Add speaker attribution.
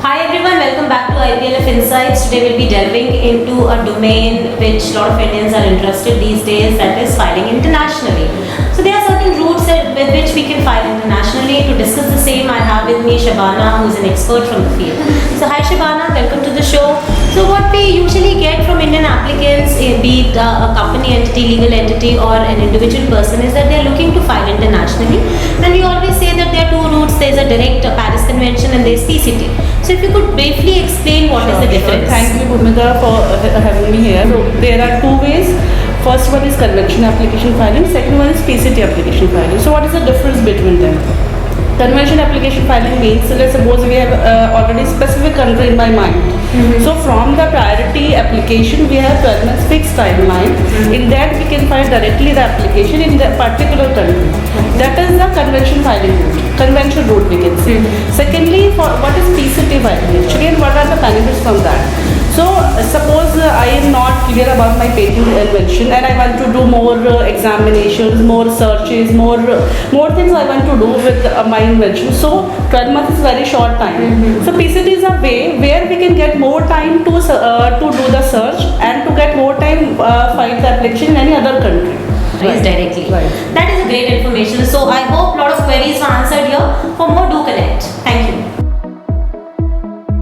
Speaker 1: Hi everyone, welcome back to IPLF Insights. Today we'll be delving into a domain which a lot of Indians are interested these days, that is filing internationally. So there are certain routes with which we can file internationally. To discuss the same, I have with me Shabana, who is an expert from the field. So hi Shabana, welcome to the show. So what we usually get from Indian applicants, be it a company entity, legal entity or an individual person, is that they are looking to file internationally. And we always say that there are two routes. There is a direct Paris Convention and there is PCT. So if you could briefly explain what is the difference.
Speaker 2: Thank you, Bhumika, for having me here. So there are two ways. First one is convention application filing. Second one is PCT application filing. So what is the difference between them? Convention application filing means, let's suppose we have already specific country in my mind. So from the priority application, we have 12 months fixed timeline. In that, we can file directly the application in the particular country. That is the convention filing route. Convention route, we can say. Secondly, for what is PCT filing? Again, what are the benefits from that? So suppose I am not clear about my patent invention and I want to do more examinations, more searches, more things I want to do with my invention. So 12 months is very short time. So PCT is a way where we can get more time to do the search and to get more time file the application in any other country.
Speaker 1: Directly.
Speaker 2: Right.
Speaker 1: That is a great information. So I hope a lot of queries were answered here. For more, do connect. Thank you.